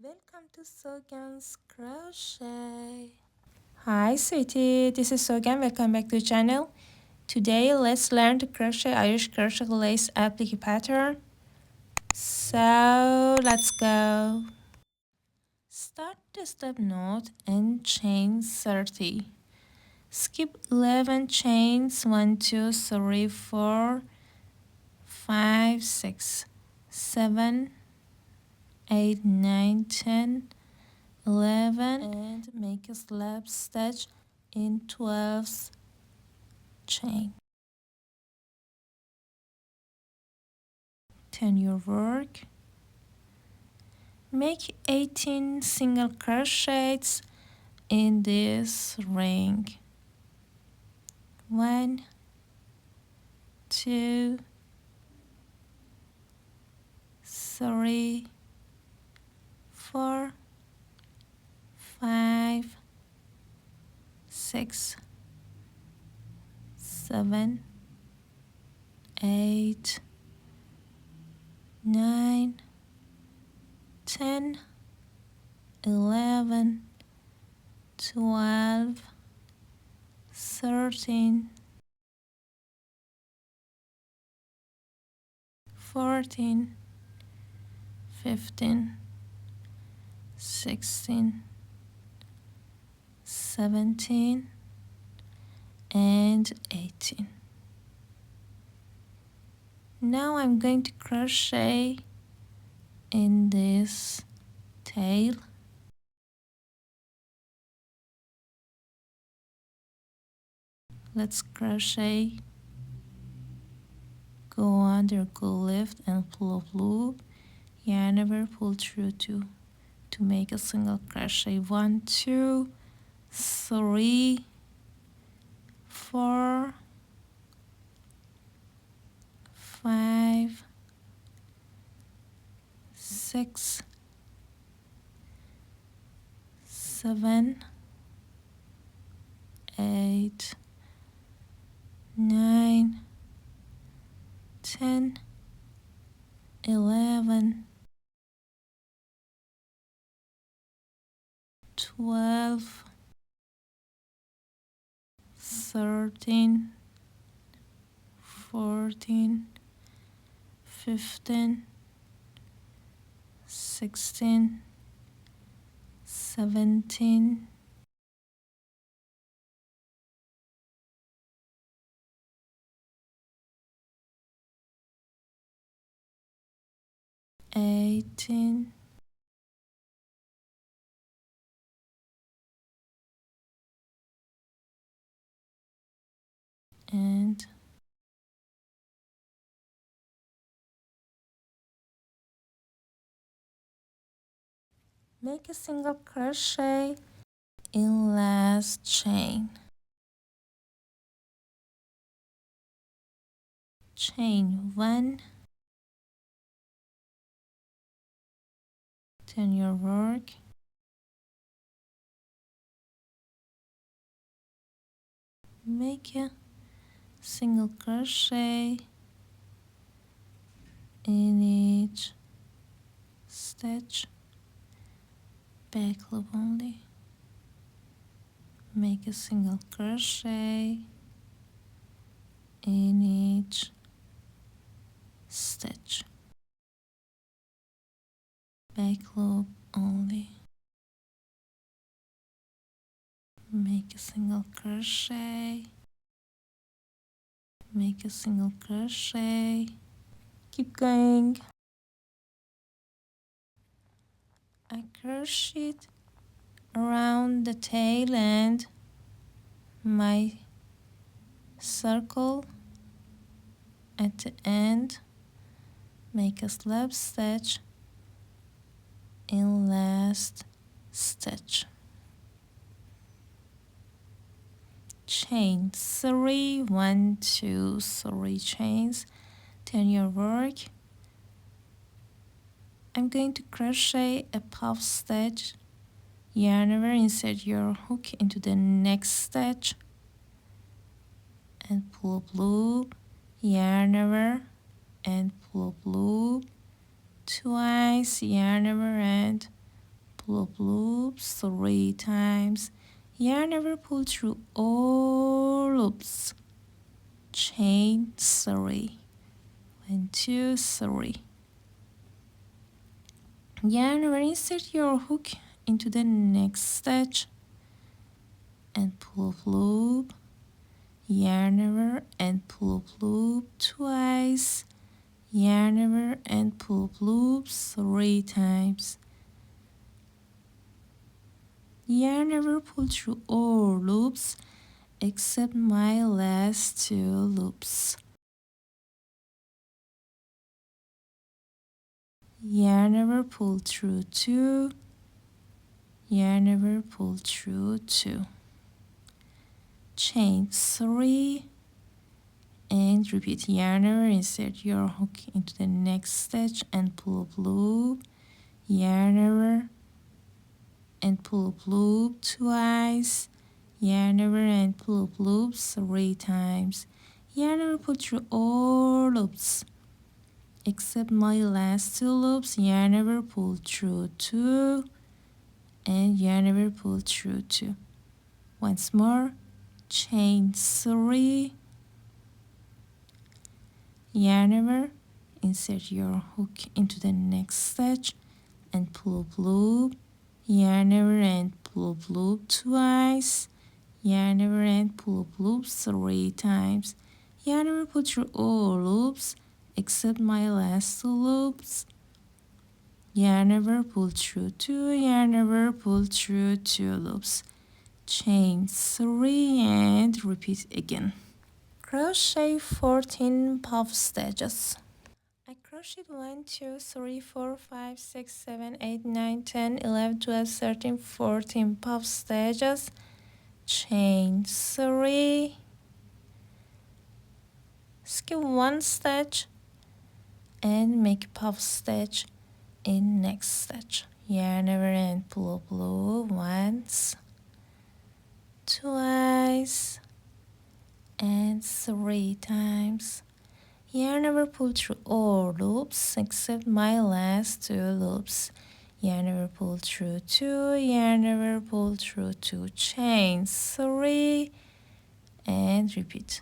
Welcome to Sogan's Crochet. Hi sweetie, this is Sogan. Welcome back to the channel. Today let's learn to crochet Irish crochet lace applique pattern. So let's go. Start the slip knot and chain 30. Skip 11 chains 1 2 3 4 5 6 7 8 9 10 11 and make a slip stitch in 12th chain. Turn your work. Make 18 single crochets in this ring. 1 2 3 4 5 6 7 8 9 10 11 12 13 14 15 16 17 and 18. Now I'm going to crochet in this tail. Let's crochet, go under, go left and pull up loop, yarn over, pull through two to make a single crochet. 1 2 3 4 5 6 7 8 9 10 11 12 13 14 15 16 17 18 and make a single crochet in last chain. Chain 1, turn your work, make a single crochet in each stitch, back loop only, make a single crochet in each stitch, back loop only, make a single crochet, make a single crochet, keep going. I crocheted around the tail and my circle at the end, make a slip stitch in last stitch, chain 3 1 2 3 chains, turn your work. I'm going to crochet a puff stitch, yarn over, insert your hook into the next stitch and pull up loop, yarn over and pull up loop, twice, yarn over and pull up loops 3 times, yarn over, pull through all loops, chain 3, 1 2 3, yarn over, insert your hook into the next stitch and pull up loop, yarn over and pull up loop twice, yarn over and pull up loops 3 times, yarn over, pull through all loops except my last 2 loops, yarn over, pull through 2, yarn over, pull through 2, chain 3 and repeat, yarn over, insert your hook into the next stitch and pull up loop, yarn over and pull up loop twice, yarn over and pull up loops 3 times, yarn over, pull through all loops except my last 2 loops, yarn over, pull through 2 and yarn over, pull through 2. Once more, chain 3, yarn over, insert your hook into the next stitch and pull up loop, yarn over and pull up loop twice, yarn over and pull up loops 3 times, yarn over, pull through all loops except my last 2 loops, yarn over, pull through 2, yarn over, pull through 2 loops, chain 3 and repeat again. Crochet 14 puff stitches. I crocheted 1 2 3 4 5 6 7 8 9 10 11 12 13 14 puff stitches, chain 3, skip 1 stitch and make a puff stitch in next stitch, yarn over and pull up loop once, twice and 3 times, yarn over, pull through all loops except my last 2 loops, yarn over, pull through 2, yarn over, pull through 2, chain 3 and repeat,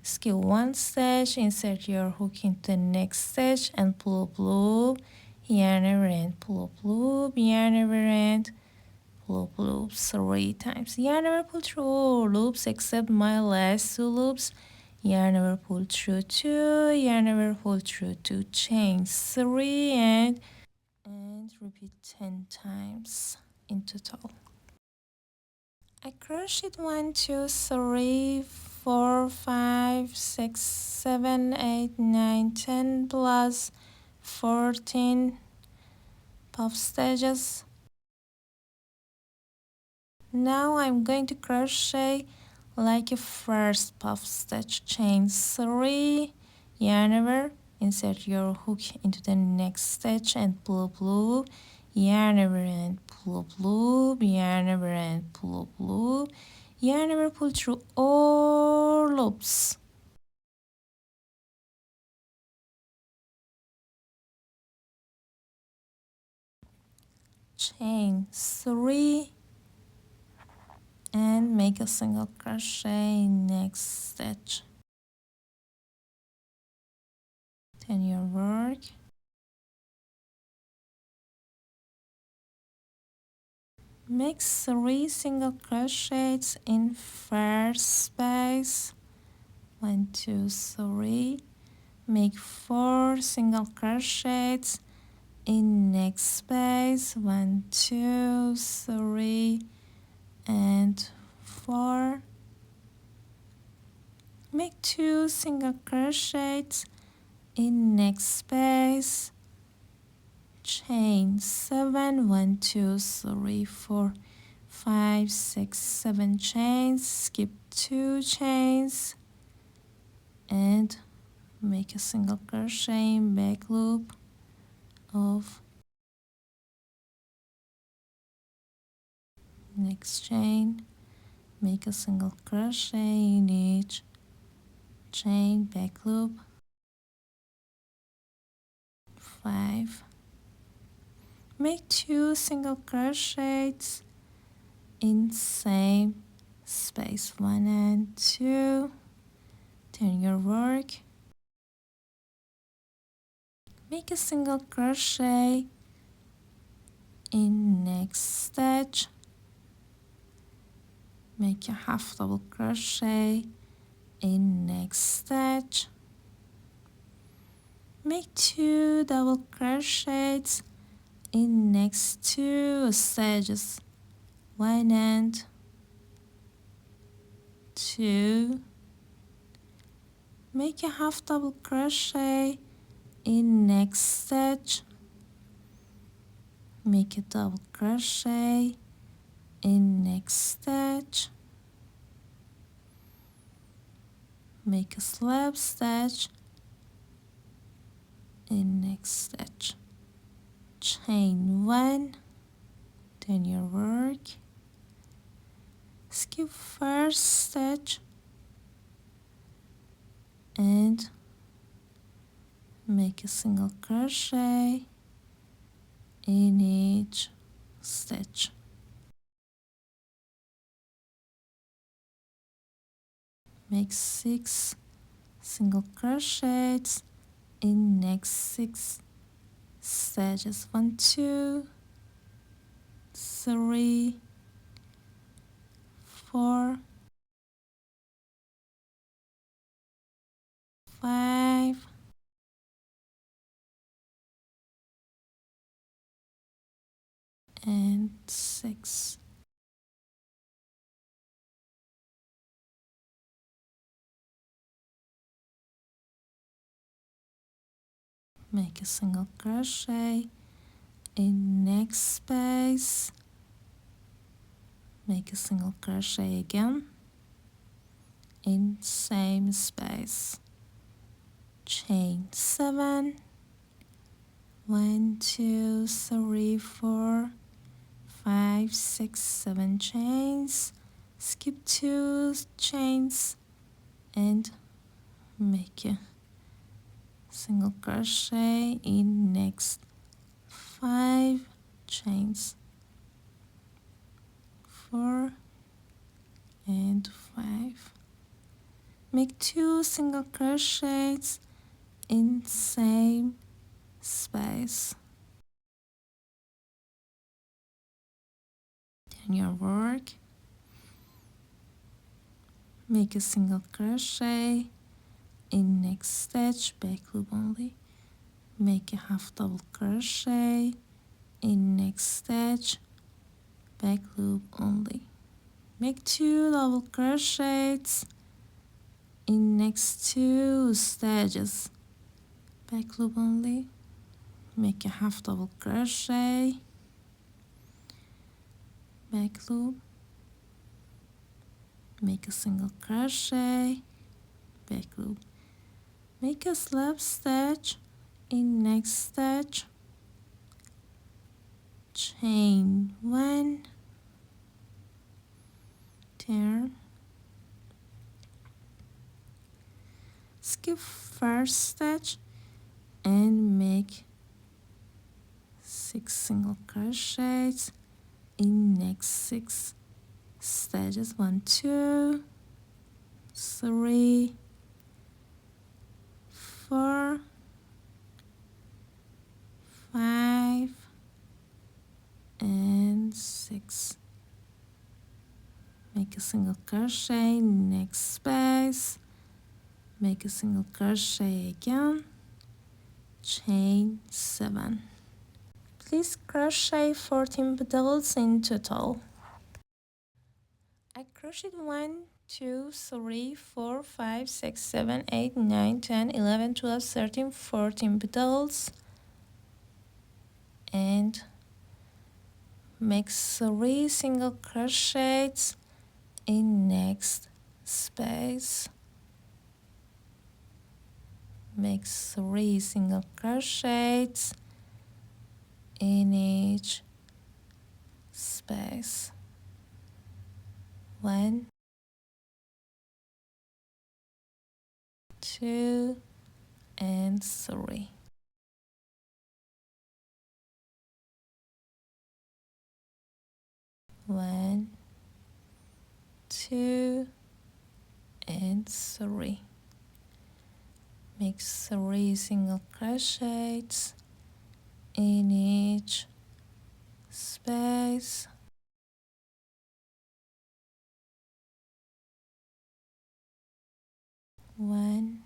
skip 1 stitch, insert your hook into the next stitch and pull up loop, yarn over and pull up loop, yarn over and pull up loops 3 times, yarn over, pull through all loops except my last 2 loops, yarn over, pull through 2, yarn over, pull through 2, chain 3 and repeat 10 times in total. I crocheted 1 2 3 4 5 6 7 8 9 10 plus 14 puff stitches. Now I'm going to crochet like a first puff stitch, chain 3, yarn over, insert your hook into the next stitch and pull up loop, yarn over and pull up loop, yarn over and pull up loop, yarn over, pull through all loops, chain 3 and make a single crochet in next stitch. Turn your work, make 3 single crochets in first space, 1 2 3, make 4 single crochets in next space, 1 2 3 and 4, make 2 single crochets in next space, chain 7, 1 2 3 4 5 6 7 chains, skip 2 chains and make a single crochet in back loop of next chain, make a single crochet in each chain, back loop, 5, Make 2 single crochets in same space, 1 and 2. Turn your work. Make a single crochet in next stitch. Make a half double crochet in next stitch. Make 2 double crochets in next 2 stitches, 1 and 2. Make a half double crochet in next stitch. Make a double crochet in next stitch. Make a slip stitch in next stitch. Chain 1, turn your work, skip first stitch and make a single crochet in each stitch. Make 6 single crochets in next 6 stitches, 1, 2, 3, 4, 5, and 6. Make a single crochet in next space. Make a single crochet again in same space. Chain 7, 1, 2, 3, 4, 5, 6, 7 chains. Skip 2 chains and make a single crochet in next 5 chains, 4 and 5. Make 2 single crochets in same space. Turn your work. Make a single crochet in next stitch, back loop only. Make a half double crochet in next stitch, back loop only. Make 2 double crochets in next 2 stitches, back loop only. Make a half double crochet, back loop. Make a single crochet, back loop. Make a slip stitch in next stitch. Chain 1, turn, skip first stitch and make 6 single crochets in next 6 stitches, 1, 2, 3, 4, 5 and 6. Make a single crochet next space, make a single crochet again, chain 7. Please crochet 14 petals in total. I crocheted 1, 2, 3, 4, 5, 6, 7, 8, 9, 10, 11, 12, 13, 14 petals and make 3 single crochets in next space. Make 3 single crochets in each space. 1, 2 and 3. 1, 2, and 3. Make 3 single crochets in each space. 1,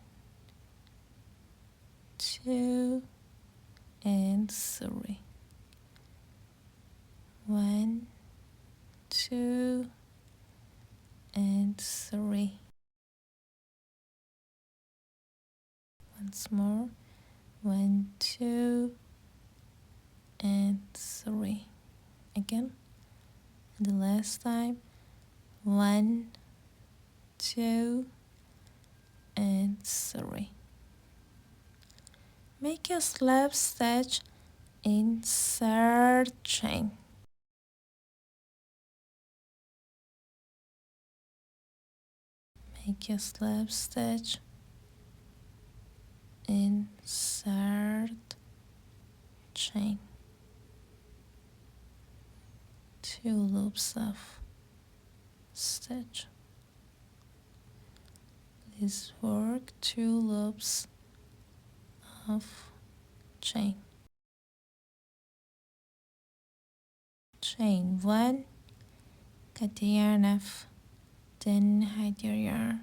2, and 3. 1, 2, and 3. Once more. 1, 2, and 3. Again. And the last time. 1, 2, and 3. Make a slip stitch in third chain. Make a slip stitch in third chain. 2 loops of stitch. Please work 2 loops of chain. Chain 1, cut the yarn off, then hide your yarn.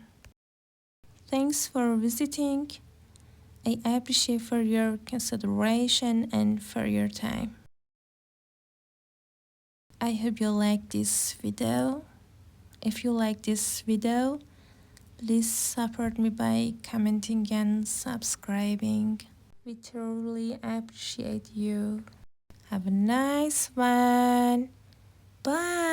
Thanks for visiting. I appreciate for your consideration and for your time. I hope you like this video. If you like this video, please support me by commenting and subscribing. We truly appreciate you. Have a nice one. Bye.